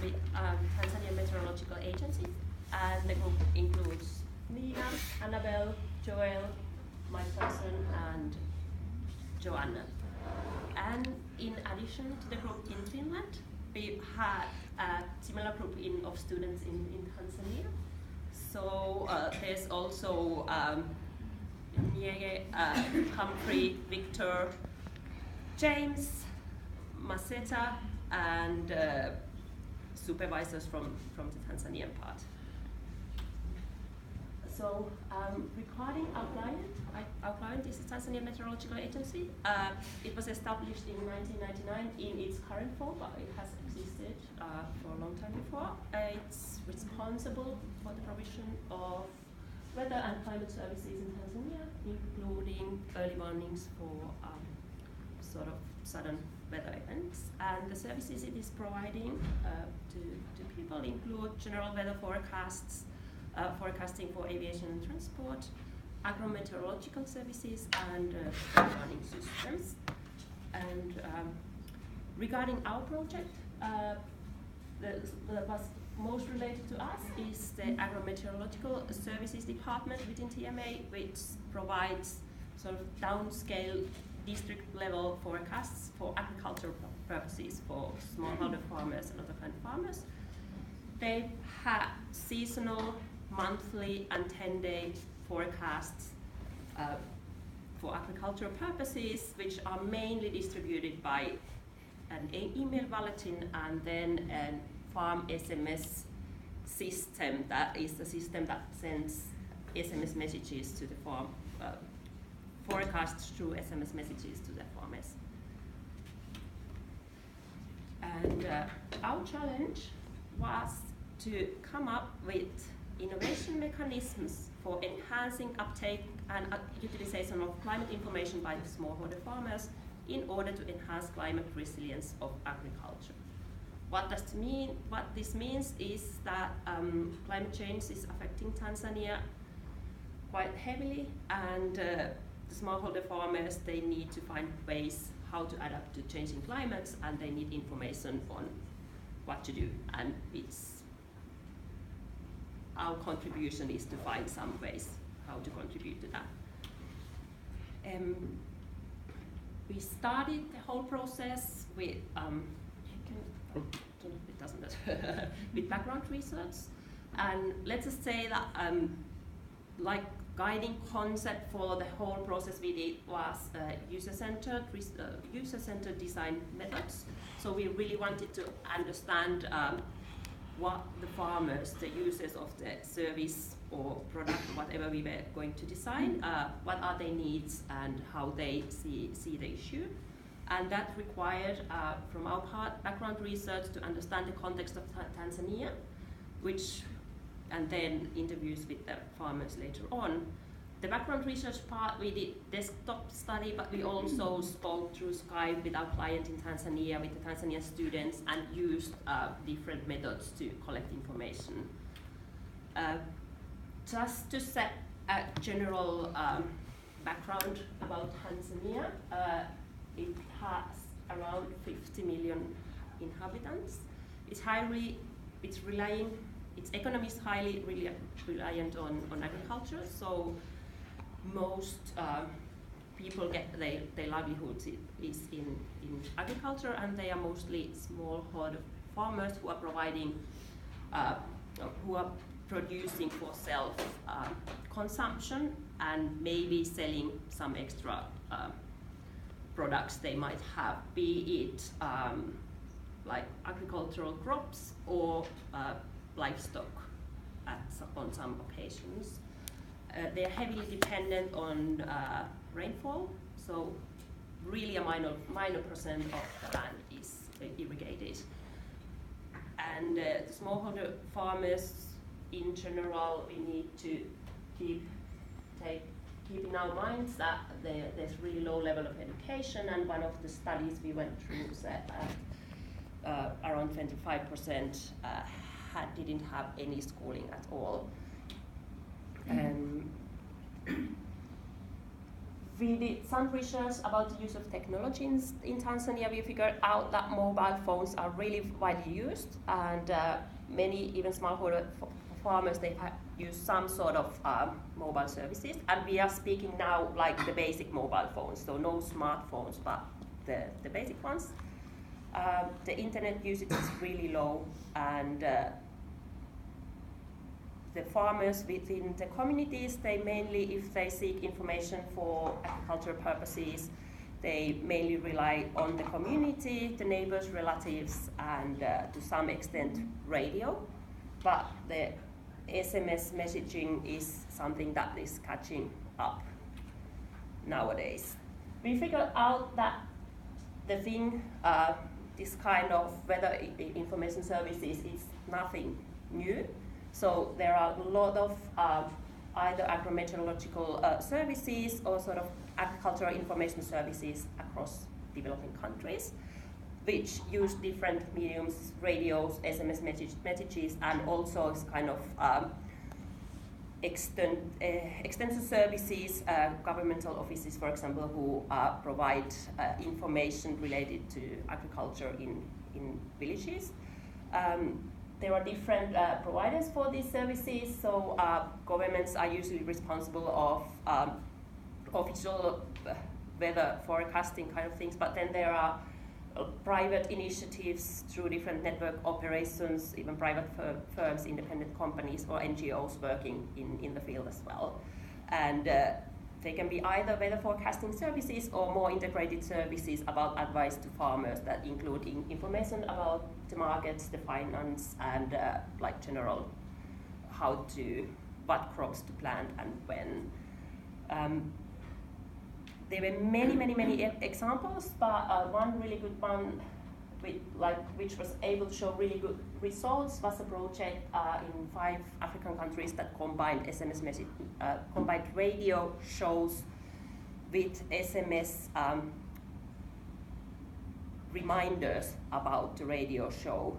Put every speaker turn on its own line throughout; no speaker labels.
with Tanzania Meteorological Agency, and the group includes Nina, Annabelle, Joel, Mike Tyson, and Joanna. And in addition to the group in Finland, we had a similar group of students in Tanzania. So there's also Niege, Humphrey, Victor, James, Maseta, and supervisors from the Tanzanian part. So regarding our client is the Tanzania Meteorological Agency. It was established in 1999 in its current form, but it has existed for a long time before. It's responsible for the provision of weather and climate services in Tanzania, including early warnings for sort of sudden weather events. And the services it is providing to people include general weather forecasts, forecasting for aviation and transport, agrometeorological services, and warning systems. And regarding our project, the most related to us is the agrometeorological services department within TMA, which provides sort of downscale district level forecasts for agricultural purposes for smallholder farmers and other kind of farmers. They have seasonal, monthly, and 10-day forecasts for agricultural purposes, which are mainly distributed by an email bulletin and then a farm SMS system. That is the system that sends SMS messages to the farm, forecasts through SMS messages to the farmers. And our challenge was to come up with innovation mechanisms for enhancing uptake and utilization of climate information by the smallholder farmers in order to enhance climate resilience of agriculture. What this means is that climate change is affecting Tanzania quite heavily, and the smallholder farmers, they need to find ways how to adapt to changing climates, and they need information on what to do. And our contribution is to find some ways how to contribute to that. We started the whole process with it doesn't matter, with background research, and let's just say that like guiding concept for the whole process we did was user-centered design methods. So we really wanted to understand what the farmers, the users of the service or product, whatever we were going to design, what are their needs and how they see the issue. And that required, from our part, background research to understand the context of Tanzania, and then interviews with the farmers later on. The background research part, we did desktop study, but we also spoke through Skype with our client in Tanzania, with the Tanzanian students, and used different methods to collect information. Just to set a general background about Tanzania, it has around 50 million inhabitants. Its economy is highly reliant on agriculture, so most people get their livelihoods is in agriculture, and they are mostly smallholder farmers who are providing, who are producing for self consumption and maybe selling some extra products they might have, be it like agricultural crops or livestock on some occasions. They are heavily dependent on rainfall, so really a minor percent of the land is irrigated. And the smallholder farmers in general, we need to keep in our minds that there's really low level of education, and one of the studies we went through said around 25% didn't have any schooling at all. we did some research about the use of technology in Tanzania. We figured out that mobile phones are really widely used, and many even smallholder farmers, they use some sort of mobile services. And we are speaking now like the basic mobile phones, so no smartphones, but the basic ones. The internet usage is really low, and the farmers within the communities, they mainly, if they seek information for agricultural purposes, they mainly rely on the community, the neighbors, relatives, and to some extent radio. But the SMS messaging is something that is catching up nowadays. We figured out that the thing, this kind of weather information services is nothing new. So there are a lot of either agrometeorological services or sort of agricultural information services across developing countries, which use different mediums, radios, SMS messages, and also kind of extensive services, governmental offices, for example, who provide information related to agriculture in villages. There are different providers for these services, so governments are usually responsible of official weather forecasting kind of things, but then there are private initiatives through different network operations, even private firms, independent companies, or NGOs working in the field as well. And they can be either weather forecasting services or more integrated services about advice to farmers that include information about the markets, the finance, and like general what crops to plant and when. There were many examples, but one really good one which was able to show really good results was a project in 5 African countries that combined SMS message, combined radio shows with SMS reminders about the radio show,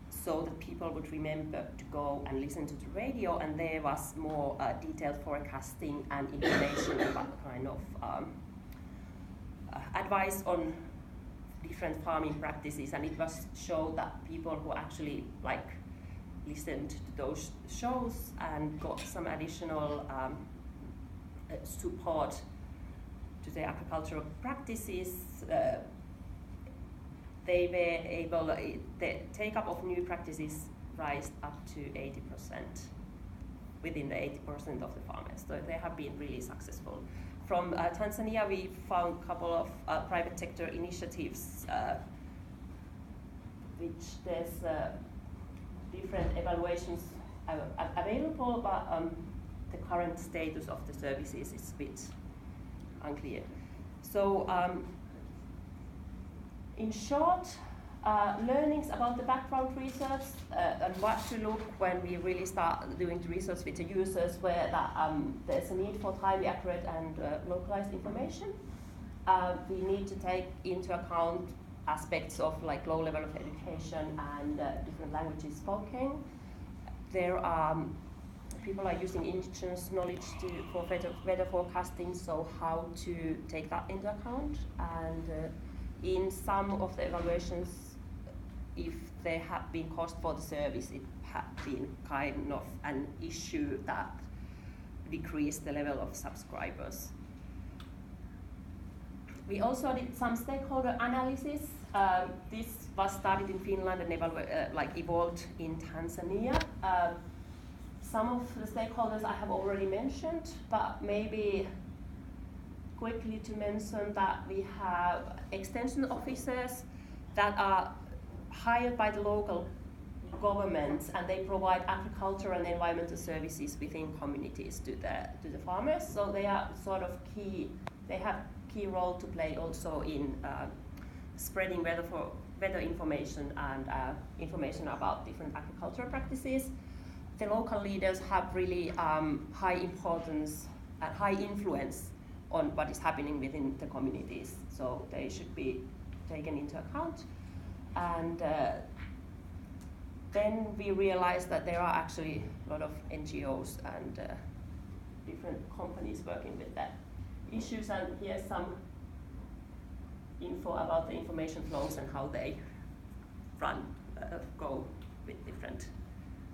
so that people would remember to go and listen to the radio, and there was more detailed forecasting and information about kind of advice on different farming practices, and it was shown that people who actually listened to those shows and got some additional support to their agricultural practices, they were able, the take-up of new practices rised up to 80% within the 80% of the farmers. So they have been really successful. From Tanzania, we found a couple of private sector initiatives, which there's different evaluations available, but the current status of the services is a bit unclear. So, in short, learnings about the background research and what to look when we really start doing the research with the users, where there's a need for highly accurate and localized information. We need to take into account aspects of low level of education and different languages spoken. There are people are using indigenous knowledge for weather forecasting, so how to take that into account. And in some of the evaluations, if there have been cost for the service, it had been kind of an issue that decreased the level of subscribers. We also did some stakeholder analysis. This was started in Finland and evolved in Tanzania. Some of the stakeholders I have already mentioned, but maybe quickly to mention that we have extension officers that are hired by the local governments, and they provide agricultural and environmental services within communities to the farmers. So they are sort of key. They have key role to play also in spreading weather information and information about different agricultural practices. The local leaders have really high importance and high influence on what is happening within the communities, so they should be taken into account. And then we realized that there are actually a lot of NGOs and different companies working with that. issues, and here's some info about the information flows and how they go with different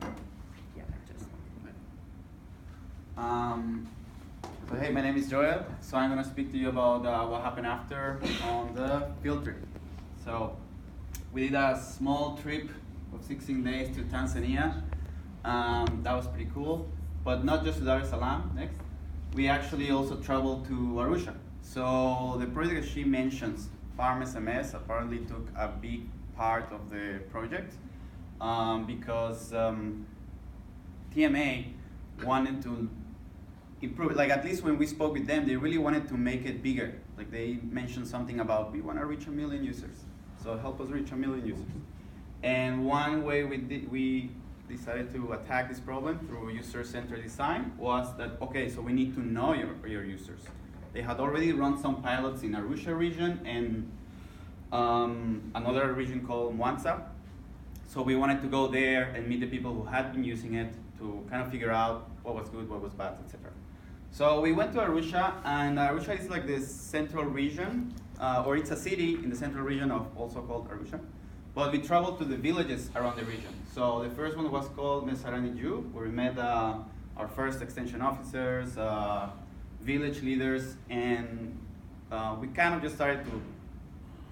actors.
So hey, my name is Joel. So I'm going to speak to you about what happened after on the field trip. So we did a small trip of 16 days to Tanzania. That was pretty cool, but not just to Dar es Salaam. Next, we actually also traveled to Arusha. So the project that she mentions, Farm SMS, apparently took a big part of the project because TMA wanted to improve, like at least when we spoke with them, they really wanted to make it bigger. Like they mentioned something about, we want to reach 1 million users, so help us reach 1 million users. And one way we decided to attack this problem through user-centered design was that, okay, so we need to know your users. They had already run some pilots in Arusha region and another region called Mwanza. So we wanted to go there and meet the people who had been using it to kind of figure out what was good, what was bad, etc. So we went to Arusha, and Arusha is like this central region, or it's a city in the central region of also called Arusha. But we traveled to the villages around the region. So the first one was called Mesarani Ju, where we met our first extension officers, village leaders, and we kind of just started to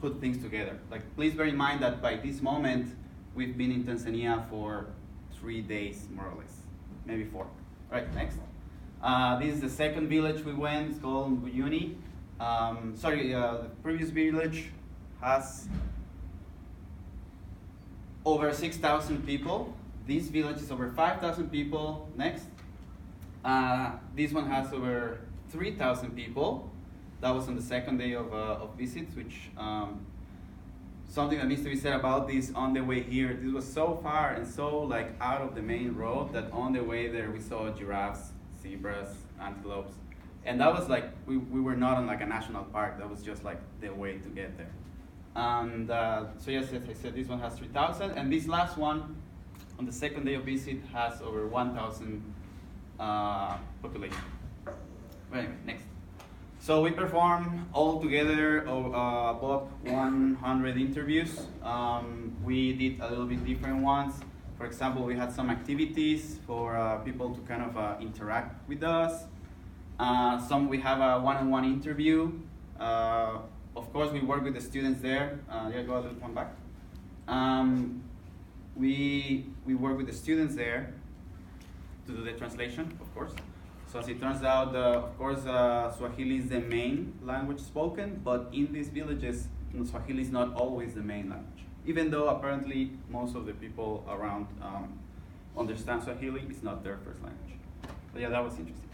put things together. Like, please bear in mind that by this moment, we've been in Tanzania for 3 days, more or less, maybe 4. Right, next. This is the second village we went, it's called Mbuyuni. The previous village has over 6,000 people. This village is over 5,000 people. Next. This one has over 3,000 people. That was on the second day of visits, which something that needs to be said about this on the way here. This was so far and so like out of the main road that on the way there we saw giraffes, zebras, antelopes. And that was like, we were not on like a national park. That was just like the way to get there. And so yes, as I said, this one has 3,000. And this last one, on the second day of visit, has over 1,000 population. But anyway, next. So we performed all together about 100 interviews. We did a little bit different ones. For example, we had some activities for people to kind of interact with us. We have a one-on-one interview. Of course, we work with the students there. Yeah, go a little one back. We work with the students there to do the translation, of course. So as it turns out, of course, Swahili is the main language spoken, but in these villages, Swahili is not always the main language. Even though apparently most of the people around understand Swahili, it's not their first language. But yeah, that was interesting.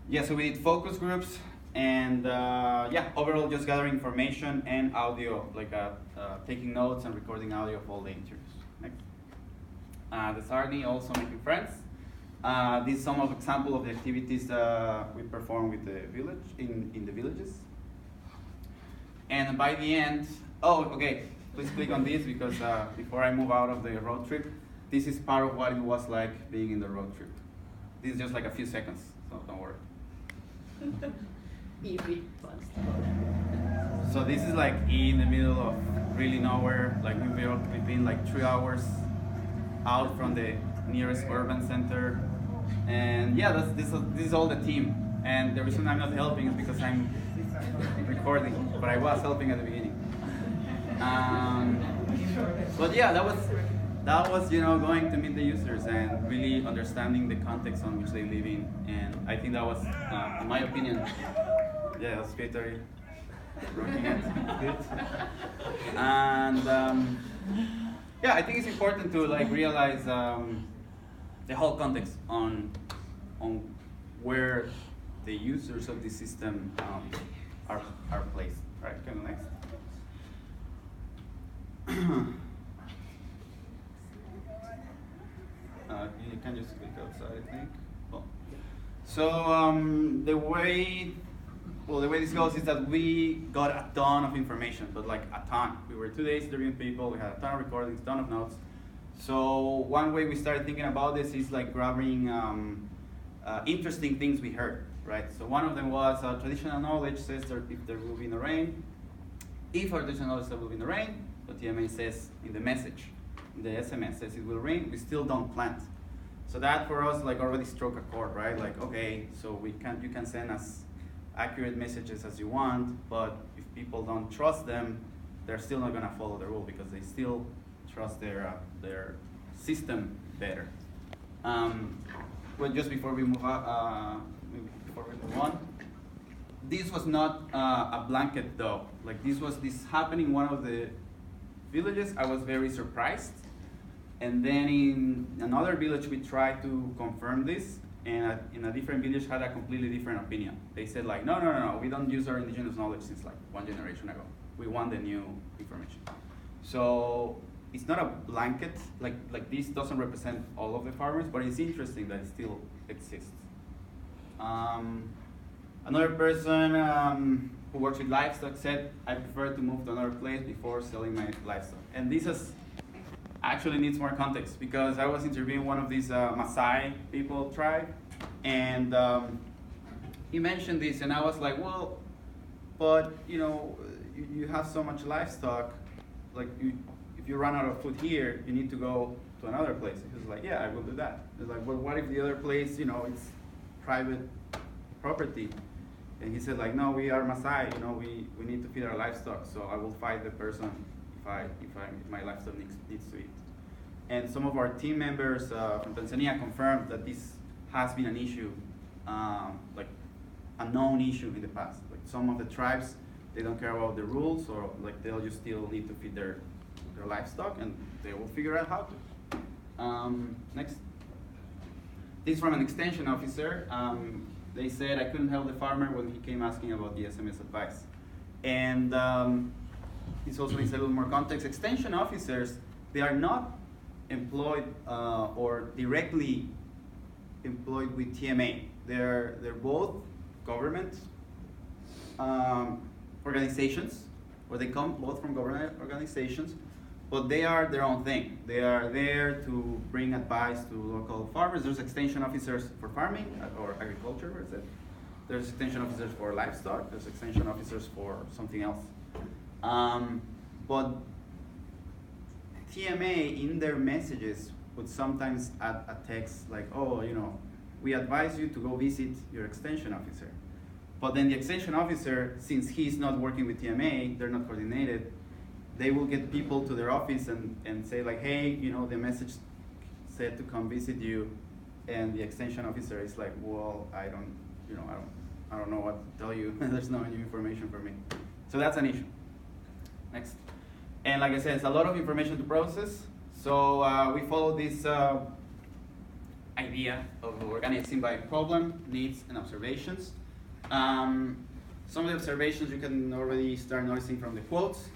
Yeah, so we did focus groups, and yeah, overall just gathering information and audio, like taking notes and recording audio of all the interviews. Next. The Sarni, also making friends. These are some of example of the activities we perform with the village in the villages. And by the end, oh, okay, please click on this because before I move out of the road trip, this is part of what it was like being in the road trip. This is just like a few seconds, so don't worry. So this is like in the middle of really nowhere. Like we've been like 3 hours out from the nearest urban center, and yeah, this is all the team. And the reason I'm not helping is because I'm recording, but I was helping at the beginning. But yeah, that was going to meet the users and really understanding the context on which they live in. And I think that was, in my opinion, yeah, it was very working it. Good. And yeah, I think it's important to like realize the whole context on where the users of the system are placed. Right, come next. You can just click outside, I think. Oh. So the way this goes is that we got a ton of information, but like a ton. We were 2 days interviewing people, we had a ton of recordings, ton of notes. So one way we started thinking about this is like grabbing interesting things we heard, right? So one of them was traditional knowledge says that if there will be no rain, if our traditional knowledge there will be no rain, the TMA says in the message, in the SMS says it will rain, we still don't plant. So that for us like already struck a chord, right? Like, okay, so you can send us accurate messages as you want, but if people don't trust them, they're still not gonna follow the rule because they still trust their system better. Well, just before we move on, this was not a blanket though. Like this happening in one of the villages. I was very surprised. And then in another village, we tried to confirm this, and in a different village had a completely different opinion. They said like, no, we don't use our indigenous knowledge since like 1 generation ago. We want the new information. So it's not a blanket, like this doesn't represent all of the farmers, but it's interesting that it still exists. Another person who works with livestock said, I prefer to move to another place before selling my livestock. And this actually needs more context because I was interviewing one of these Maasai people tribe, and he mentioned this, and I was like, well, but you have so much livestock, like if you run out of food here, you need to go to another place. He was like, yeah, I will do that. It's like, well, what if the other place, it's private property? And he said like, no, we are Maasai, we need to feed our livestock, so I will fight the person if my livestock needs to eat. And some of our team members from Tanzania confirmed that this has been an issue, like a known issue in the past. Like some of the tribes, they don't care about the rules, or like they'll just still need to feed their livestock, and they will figure out how to. Next. This is from an extension officer. They said I couldn't help the farmer when he came asking about the SMS advice. And this also needs a little more context. Extension officers, they are not employed or directly employed with TMA. They're both government organizations, or they come both from government organizations, but they are their own thing. They are there to bring advice to local farmers. There's extension officers for farming or agriculture, where is it? There's extension officers for livestock. There's extension officers for something else. But TMA in their messages would sometimes add a text like, oh, we advise you to go visit your extension officer. But then the extension officer, since he's not working with TMA, they're not coordinated, they will get people to their office and say like, hey, the message said to come visit you, and the extension officer is like, well, I don't know what to tell you. There's no new information for me. So that's an issue. Next. And like I said, it's a lot of information to process. So we follow this idea of organizing by problem, needs, and observations. Some of the observations you can already start noticing from the quotes,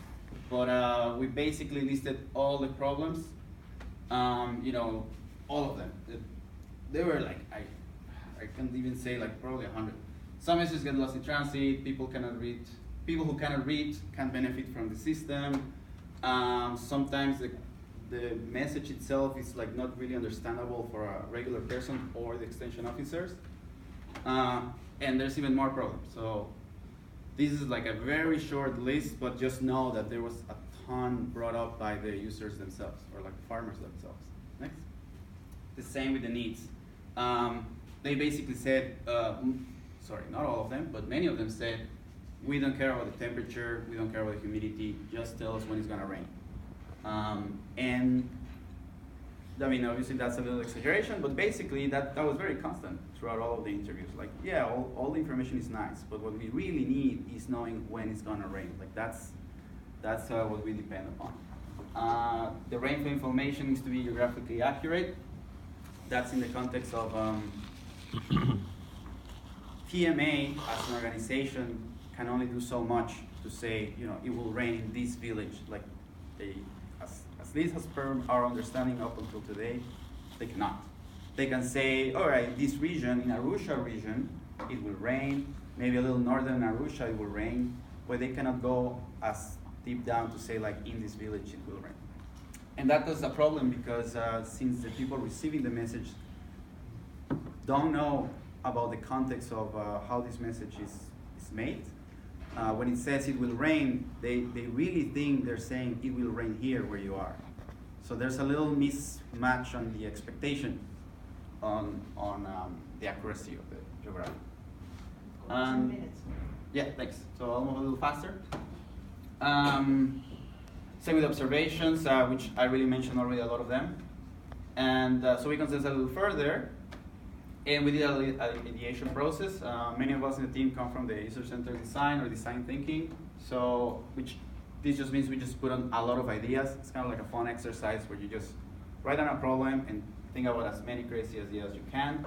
but we basically listed all the problems, all of them. They were like, I can't even say like probably 100. Some messages get lost in transit, people who cannot read can benefit from the system. Sometimes the message itself is like not really understandable for a regular person or the extension officers. And there's even more problems. So this is like a very short list, but just know that there was a ton brought up by the users themselves, or like farmers themselves. Next. The same with the needs. They basically said, sorry, not all of them, but many of them said, we don't care about the temperature, we don't care about the humidity, just tell us when it's gonna rain. And I mean, obviously that's a little exaggeration, but basically that was very constant throughout all of the interviews. Like, yeah, all the information is nice, but what we really need is knowing when it's gonna rain. Like that's what we depend upon. The rainfall information needs to be geographically accurate. That's in the context of TMA as an organization can only do so much to say, it will rain in this village. Like as this has per our understanding up until today, they cannot. They can say, all right, this region, in Arusha region, it will rain. Maybe a little northern Arusha, it will rain. But they cannot go as deep down to say, like, in this village, it will rain. And that was a problem because since the people receiving the message don't know about the context of how this message is made. When it says it will rain, they really think they're saying it will rain here where you are. So there's a little mismatch on the expectation on the accuracy of the geography.
10 minutes.
Yeah, thanks. So I'll move a little faster. Same with observations, which I really mentioned already a lot of them. And so we consider a little further. And we did an ideation process. Many of us in the team come from the user-centered design or design thinking. So, this just means we just put on a lot of ideas. It's kind of like a fun exercise where you just write down a problem and think about as many crazy ideas as you can.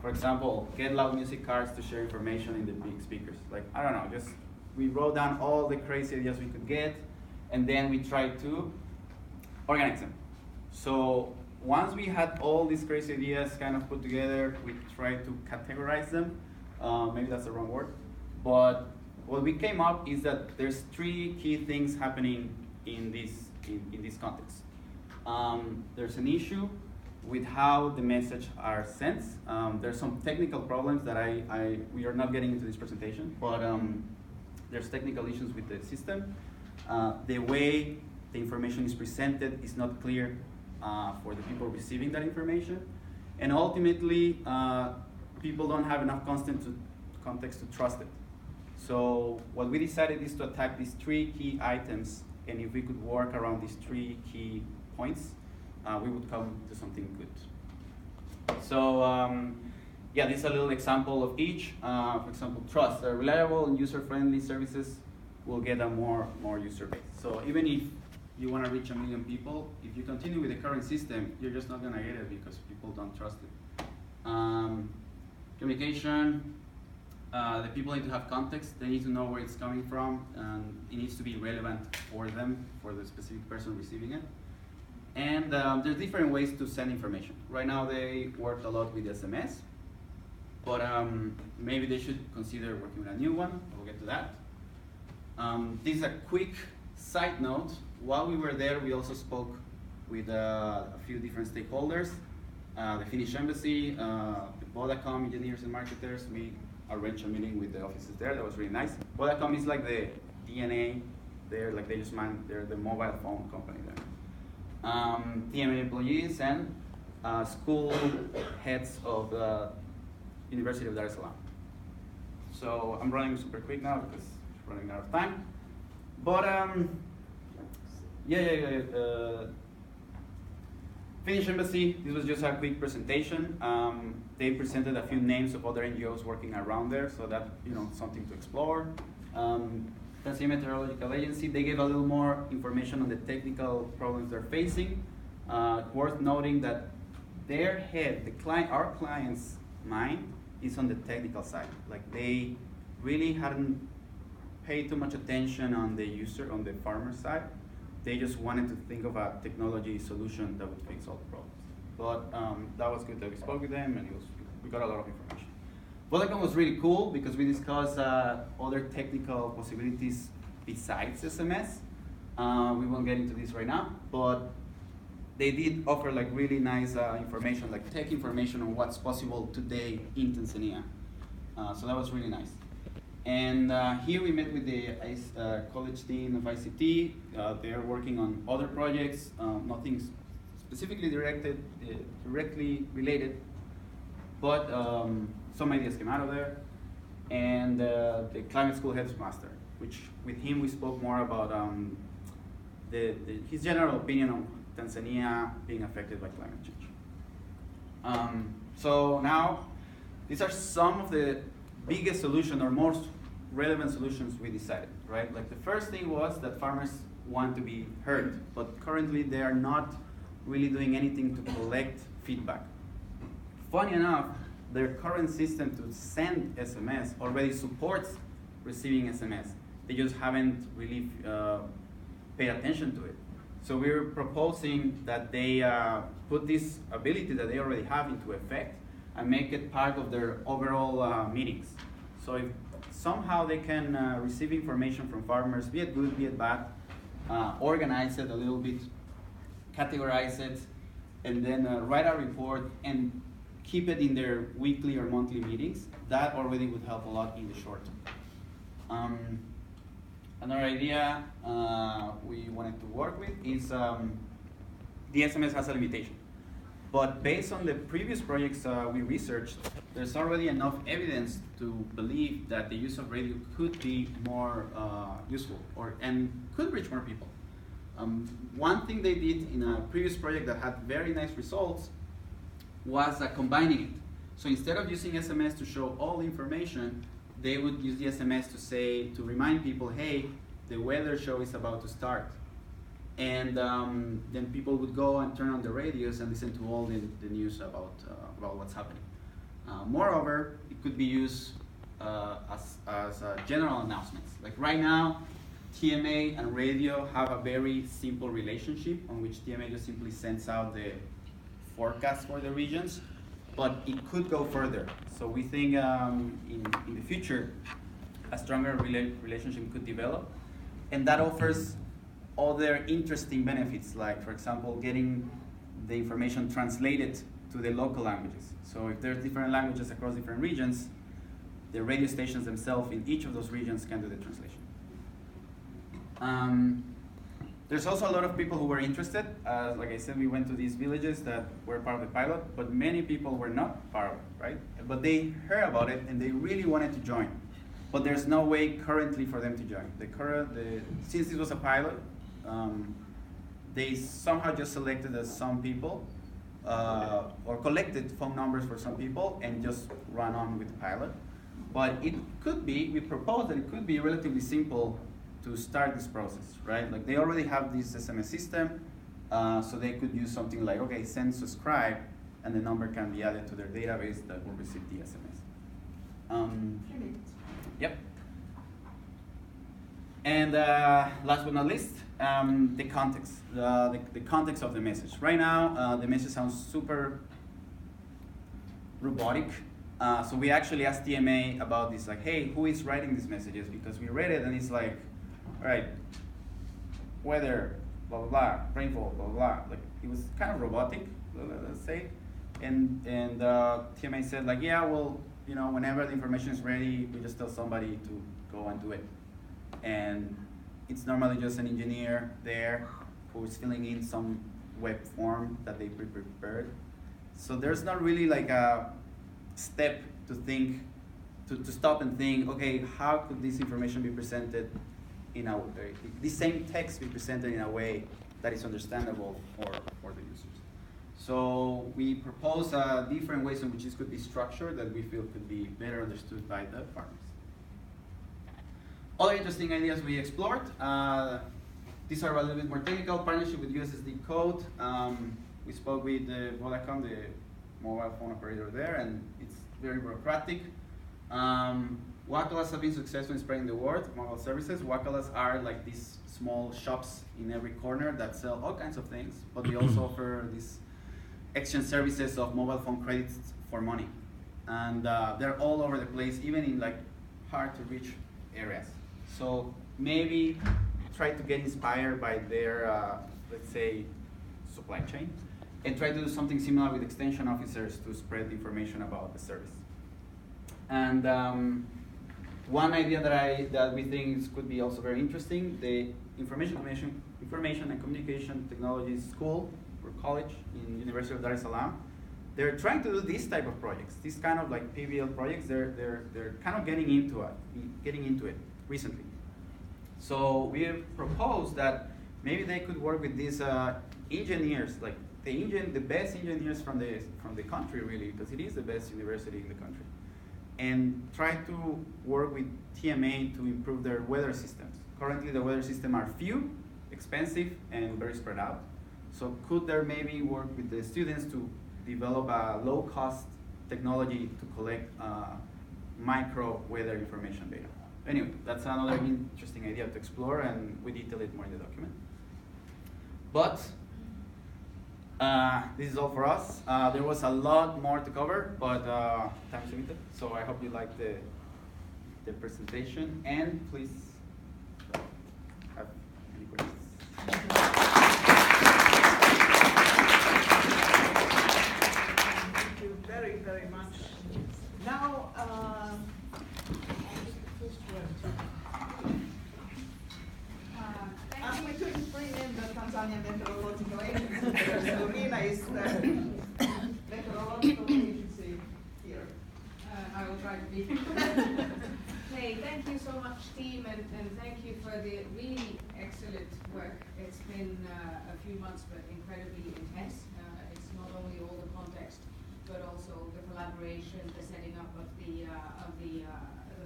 For example, get loud music cards to share information in the big speakers. Like, I don't know, just we wrote down all the crazy ideas we could get, and then we tried to organize them. So once we had all these crazy ideas kind of put together, we tried to categorize them. Maybe that's the wrong word. But what we came up is that there's 3 key things happening in this context. There's an issue with how the message are sent. There's some technical problems that we are not getting into this presentation, but there's technical issues with the system. The way the information is presented is not clear for the people receiving that information. And ultimately, people don't have enough context to trust it. So what we decided is to attack these 3 key items, and if we could work around these 3 key points, we would come to something good. So yeah, this is a little example of each. For example, trust. Reliable and user-friendly services will get a more user base. So even if you want to reach 1 million people, if you continue with the current system, you're just not going to get it because people don't trust it. Communication. The people need to have context. They need to know where it's coming from, and it needs to be relevant for them, for the specific person receiving it. And there's different ways to send information. Right now they work a lot with SMS, but maybe they should consider working with a new one. We'll get to that. This is a quick side note. While we were there, we also spoke with a few different stakeholders, the Finnish embassy, the Vodacom engineers and marketers. We arranged a meeting with the offices there. That was really nice. Vodacom is like the DNA there, like they're the mobile phone company there. TMA employees and school heads of the University of Dar es Salaam. So I'm running super quick now because we're running out of time. But Finnish embassy, this was just a quick presentation. They presented a few names of other NGOs working around there, so that, something to explore. Tanzania Meteorological Agency, they gave a little more information on the technical problems they're facing. Worth noting that their head, our client's mind, is on the technical side. Like, they really hadn't paid too much attention on the user, on the farmer side. They just wanted to think of a technology solution that would fix all the problems. But that was good that we spoke with them, and we got a lot of information. Vodacom was really cool because we discussed other technical possibilities besides SMS. We won't get into this right now, but they did offer like really nice information, like tech information on what's possible today in Tanzania. So that was really nice. And here we met with the college dean of ICT. They are working on other projects, nothing specifically directly related, but some ideas came out of there. And the climate school headmaster, which with him we spoke more about his general opinion on Tanzania being affected by climate change. So now, these are some of the biggest solution or most relevant solutions we decided, right? Like the first thing was that farmers want to be heard, but currently they are not really doing anything to collect feedback. Funny enough, their current system to send SMS already supports receiving SMS. They just haven't really paid attention to it. So we're proposing that they put this ability that they already have into effect and make it part of their overall meetings. So if somehow they can receive information from farmers, be it good, be it bad, organize it a little bit, categorize it, and then write a report and keep it in their weekly or monthly meetings. That already would help a lot in the short term. Another idea we wanted to work with is the SMS has a limitation. But based on the previous projects we researched, there's already enough evidence to believe that the use of radio could be more useful and could reach more people. One thing they did in a previous project that had very nice results was combining it. So instead of using SMS to show all the information, they would use the SMS to remind people, hey, the weather show is about to start. And then people would go and turn on the radios and listen to all the news about what's happening. Moreover, it could be used as general announcements. Like right now, TMA and radio have a very simple relationship on which TMA just simply sends out the forecast for the regions, but it could go further. So we think in the future, a stronger relationship could develop, and that offers other interesting benefits, like for example, getting the information translated to the local languages. So if there's different languages across different regions, the radio stations themselves in each of those regions can do the translation. There's also a lot of people who were interested. Like I said, we went to these villages that were part of the pilot, but many people were not part of it, right? But they heard about it and they really wanted to join. But there's no way currently for them to join. Since this was a pilot, they somehow just selected some people or collected phone numbers for some people and just ran on with the pilot. But it could be, we proposed that it could be relatively simple to start this process, right? Like they already have this SMS system, so they could use something like, okay, send subscribe, and the number can be added to their database that will receive the SMS. Yep. And last but not least, the context, the context of the message. Right now, the message sounds super robotic. So we actually asked TMA about this, like, hey, who is writing these messages? Because we read it and it's like, all right, weather, blah, blah, blah, rainfall, blah, blah, blah. Like, it was kind of robotic, let's say. And TMA said, like, yeah, well, you know, whenever the information is ready, we just tell somebody to go and do it. And it's normally just an engineer there who is filling in some web form that they prepared. So there's not really like a step to think, to stop and think, okay, how could this information be presented in a, this same text be presented in a way that is understandable for the users. So we propose different ways in which this could be structured that we feel could be better understood by the farmers. Other interesting ideas we explored, these are a little bit more technical, partnership with USSD Code. We spoke with Vodacom, the mobile phone operator there, and it's very bureaucratic. Wakalas have been successful in spreading the word, mobile services. Wakalas are like these small shops in every corner that sell all kinds of things, but they also offer these exchange services of mobile phone credits for money. And they're all over the place, even in like hard to reach areas. So maybe try to get inspired by their, let's say, supply chain, and try to do something similar with extension officers to spread information about the service. And one idea that we think could be also very interesting, the information and communication technology school or college in University of Dar es Salaam. They're trying to do this type of projects, this kind of like PBL projects. They're kind of getting into it recently. So we have proposed that maybe they could work with these engineers, like the best engineers from the country, really, because it is the best university in the country, and try to work with TMA to improve their weather systems. Currently, the weather systems are few, expensive, and very spread out. So could there maybe work with the students to develop a low-cost technology to collect micro weather information data? Anyway, that's another interesting idea to explore, and we detail it more in the document. But this is all for us. There was a lot more to cover, but time is limited. So I hope you liked the presentation, and please have any questions.
Thank you. Very meteorological agency. So Nina is the meteorological agency here.
I will try to be. Hey, thank you so much, team, and thank you for the really excellent work. It's been a few months, but incredibly intense. It's not only all the context, but also the collaboration, the setting up of the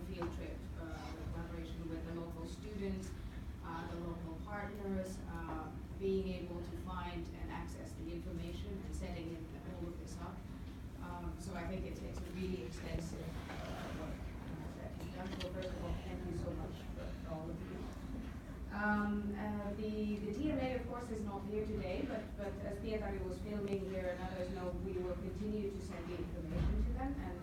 field trip, the collaboration with the local students, the local partners, being able to find and access the information and setting all of this up. So I think it's a really extensive work that you've done. So first of all, thank you so much for all of you. The TMA, of course, is not here today, but as Pietari was filming here and others know, we will continue to send the information to them and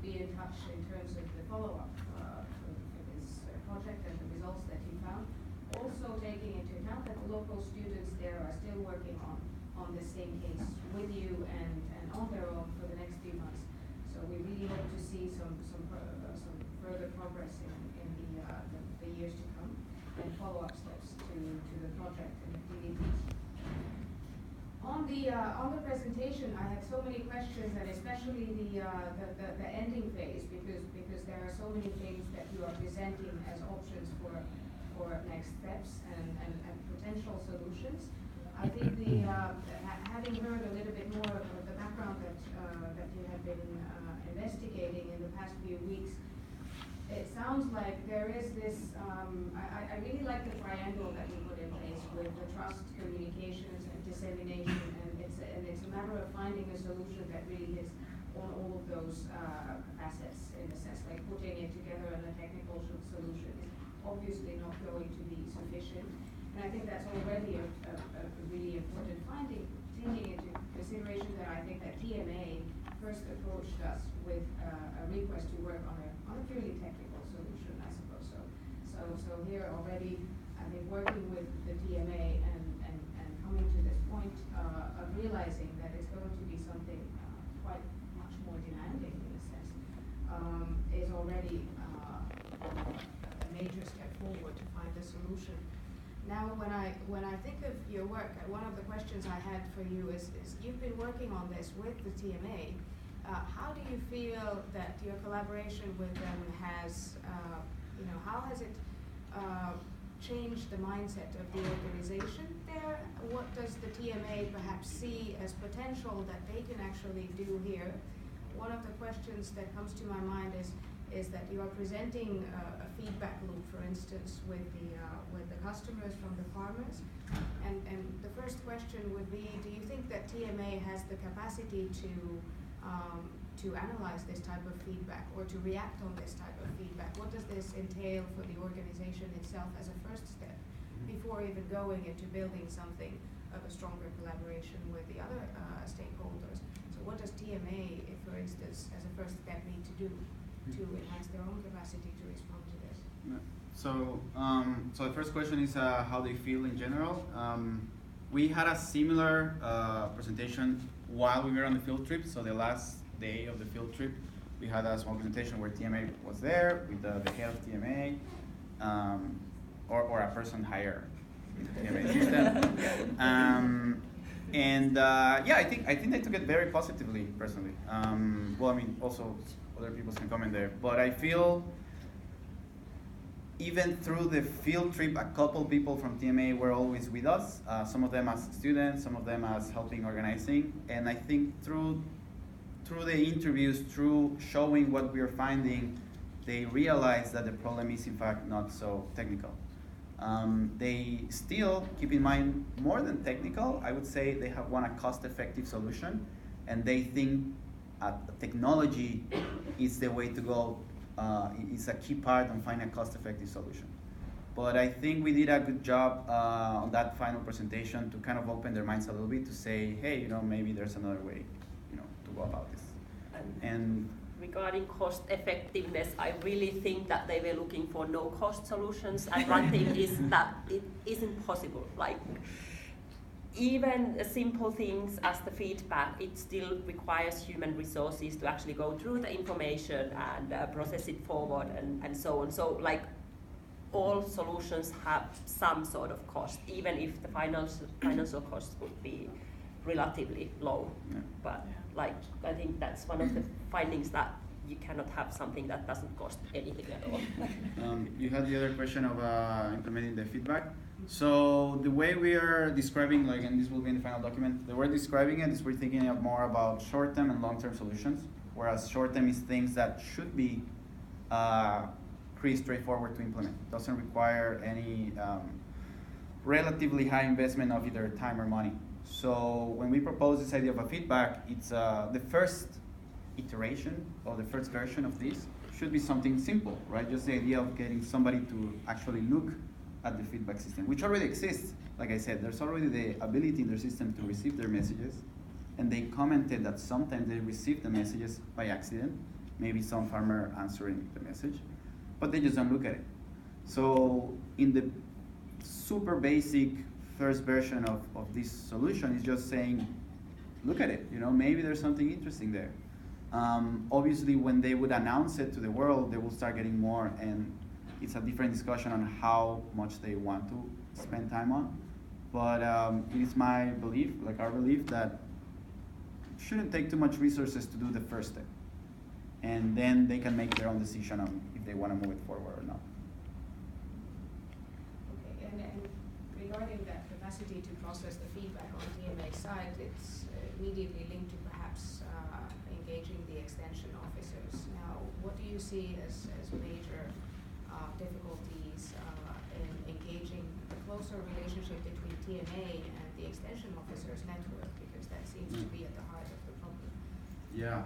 be in touch in terms of the follow-up for this project and the results that you found. Also taking into account that the local students there are still working on the same case with you and on their own for the next few months. So we really hope to see some further progress in the years to come and follow-up steps to the project and activities. On the presentation, I had so many questions, and especially the ending phase, because there are so many things that you are presenting as options for next steps and potential solutions. I think having heard a little bit more of the background that you have been investigating in the past few weeks, it sounds like there is this. I really like the triangle that you put in place with the trust, communications, and dissemination, and it's a matter of finding a solution that really hits on all of those facets, in a sense, like putting it together in a technical solution is obviously not going to be sufficient. And I think that's already a really important finding, taking into consideration that I think that TMA first approached us with a request to work on a purely technical solution, I suppose. So here already, I've been working with the TMA and coming to this point of realizing that it's going to be something quite much more demanding in a sense, is already a major step forward to find a solution. Now, when I think of your work, one of the questions I had for you is you've been working on this with the TMA. How do you feel that your collaboration with them has, how has it changed the mindset of the organization there? What does the TMA perhaps see as potential that they can actually do here? One of the questions that comes to my mind is that you are presenting a feedback loop, for instance, with the customers from the farmers. And the first question would be, do you think that TMA has the capacity to analyze this type of feedback or to react on this type of feedback? What does this entail for the organization itself as a first step before even going into building something of a stronger collaboration with the other stakeholders? So what does TMA, for instance, as a first step need to do to enhance their own capacity to respond to this?
So the first question is how they feel in general. We had a similar presentation while we were on the field trip. So the last day of the field trip, we had a small presentation where TMA was there with the head of TMA, or a person higher in the TMA system. I think they took it very positively, personally. Also other people can comment there, but I feel even through the field trip, a couple people from TMA were always with us, some of them as students, some of them as helping organizing, and I think through the interviews, through showing what we are finding, they realize that the problem is in fact not so technical. They still keep in mind more than technical. I would say they have a cost-effective solution, and they think technology is the way to go. It's a key part on finding a cost-effective solution. But I think we did a good job on that final presentation to kind of open their minds a little bit to say, hey, maybe there's another way, to go about this. And
regarding cost effectiveness, I really think that they were looking for no-cost solutions. And one thing is that it isn't possible. Like, even simple things as the feedback, it still requires human resources to actually go through the information and process it forward and so on. So, like, all solutions have some sort of cost, even if the financial cost would be relatively low.
Yeah.
But like, I think that's one of the findings, that you cannot have something that doesn't cost anything at all.
You had the other question of implementing the feedback. So the way we are describing, like, and this will be in the final document, the way we're describing it is we're thinking more about short-term and long-term solutions, whereas short-term is things that should be pretty straightforward to implement. It doesn't require any relatively high investment of either time or money. So when we propose this idea of a feedback, it's the first iteration or the first version of this should be something simple, right? Just the idea of getting somebody to actually look at the feedback system, which already exists. Like I said, there's already the ability in their system to receive their messages, and they commented that sometimes they receive the messages by accident, maybe some farmer answering the message, but they just don't look at it. So in the super basic first version of this solution is just saying, look at it, maybe there's something interesting there. Obviously, when they would announce it to the world, they will start getting more, and it's a different discussion on how much they want to spend time on. But it is my belief, like our belief, that it shouldn't take too much resources to do the first step. And then they can make their own decision on if they want to move it forward or not.
Okay, and regarding that capacity to process the feedback on TMA side, it's immediately linked to perhaps engaging the extension officers. Now, what do you see as major difficulties in engaging a closer relationship between TMA and the extension officers network, because that seems to be at the heart of the problem?
Yeah,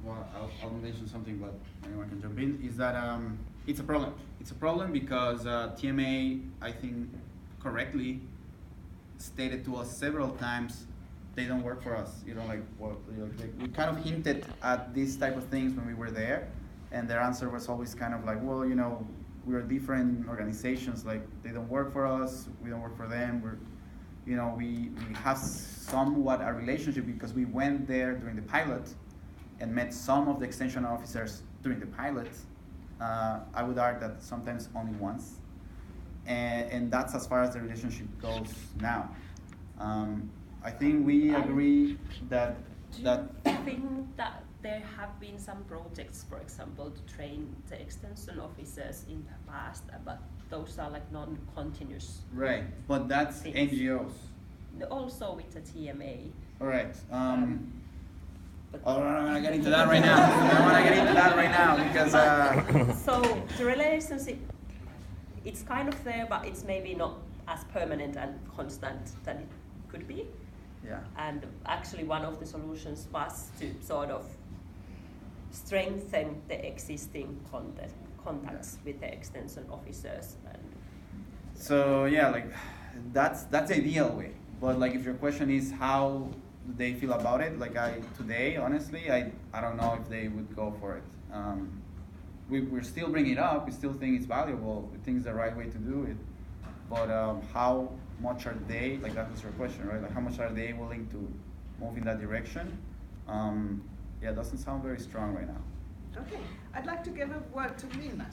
well, I'll mention something, but anyone can jump in, is that it's a problem. It's a problem because TMA, I think correctly, stated to us several times they don't work for us. We kind of hinted at these type of things when we were there, and their answer was always kind of like, well, we're different organizations, like they don't work for us, we don't work for them. We have somewhat a relationship because we went there during the pilot and met some of the extension officers during the pilot. I would argue that sometimes only once, and that's as far as the relationship goes now. I think we agree that
I think that there have been some projects, for example, to train the extension officers in the past, but those are like non-continuous.
Right, but that's
things.
NGOs.
Also with the TMA.
All right.
But
I don't want to get into that right now. Because.
So the relationship, it's kind of there, but it's maybe not as permanent and constant than it could be.
Yeah.
And actually one of the solutions was to sort of strengthen the existing contacts with the extension officers. And
so yeah, like that's the ideal way. But like if your question is how do they feel about it, like today, honestly, I don't know if they would go for it. We're still bringing it up. We still think it's valuable. We think it's the right way to do it. But how much are they, like that was your question, right? Like how much are they willing to move in that direction? Yeah, it doesn't sound very strong right now.
Okay, I'd like to give a word to Nina.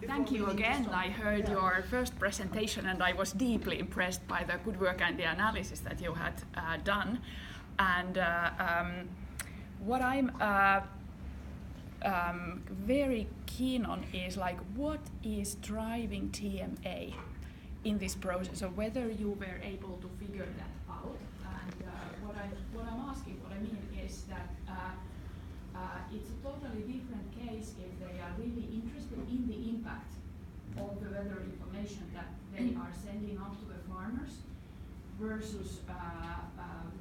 Thank you again. I heard your first presentation and I was deeply impressed by the good work and the analysis that you had done. And what I'm very keen on is like what is driving TMA in this process, or whether you were able to figure that out. And what I mean is that it's a totally different case if they are really interested in the impact of the weather information that they are sending out to the farmers versus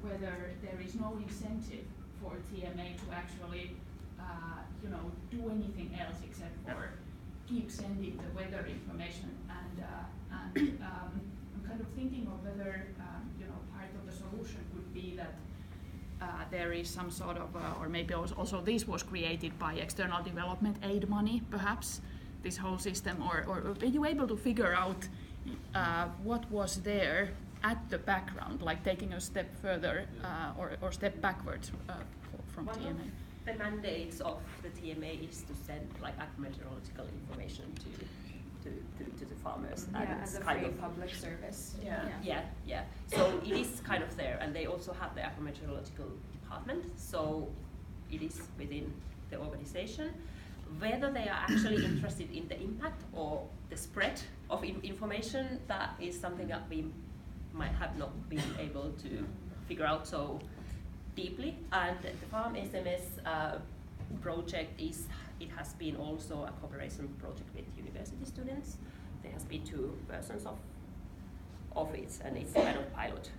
whether there is no incentive for TMA to actually do anything else except for keep sending the weather information. And I'm kind of thinking of whether part of the solution could be that there is some sort of, or maybe also this was created by external development aid money, perhaps, this whole system, or were you able to figure out what was there at the background, like taking a step further or step backwards from TMA?
The mandates of the TMA is to send like agrimeteorological information to to the farmers.
Yeah,
it's
as a
kind
free
of
public service.
yeah. So it is kind of there, and they also have the agro-meteorological department. So it is within the organization. Whether they are actually interested in the impact or the spread of information, that is something that we might have not been able to figure out so deeply. And the Farm SMS project has been also a cooperation project with university students. There has been 2 versions of it, and it's kind of pilot.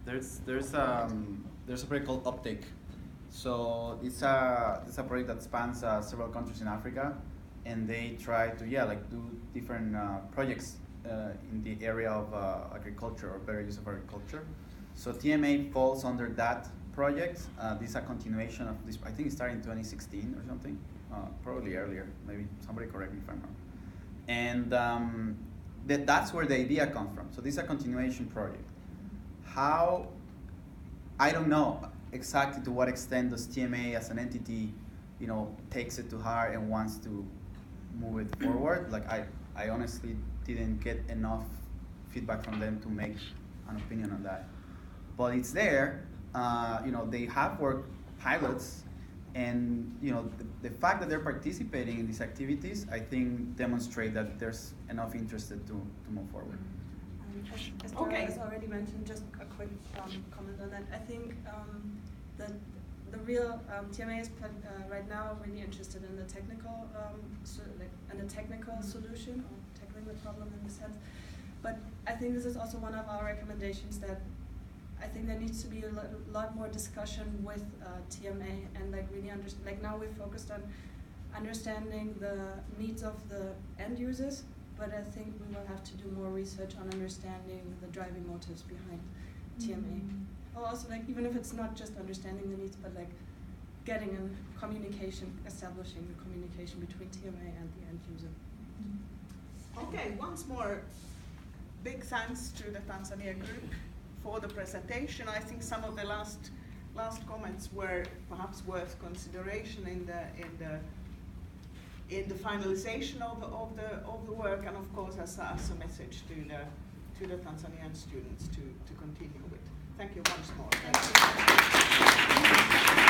There's a project called Uptake. So it's a project that spans several countries in Africa, and they try to do different projects in the area of agriculture or better use of agriculture. So TMA falls under that project. This is a continuation of this. I think it started in 2016 or something, probably earlier. Maybe somebody correct me if I'm wrong. And that's where the idea comes from. So this is a continuation project. How? I don't know exactly to what extent does TMA as an entity, takes it to heart and wants to move it forward. Like I honestly didn't get enough feedback from them to make an opinion on that. But it's there. They have worked pilots, and the fact that they're participating in these activities, I think, demonstrate that there's enough interest to move forward.
As Dora has already mentioned, just a quick comment on that. I think that the real TMA is right now really interested in the technical solution, or tackling the problem in the sense. But I think this is also one of our recommendations, that I think there needs to be a lot more discussion with TMA and really understand. Like now we're focused on understanding the needs of the end users. But I think we will have to do more research on understanding the driving motives behind TMA. Also, even if it's not just understanding the needs, but getting a communication, establishing the communication between TMA and the end user.
Okay, once more, big thanks to the Tanzania group for the presentation. I think some of the last comments were perhaps worth consideration in the finalization of the work, and of course as a message to the Tanzanian students to continue with. Thank you once more. Thank you.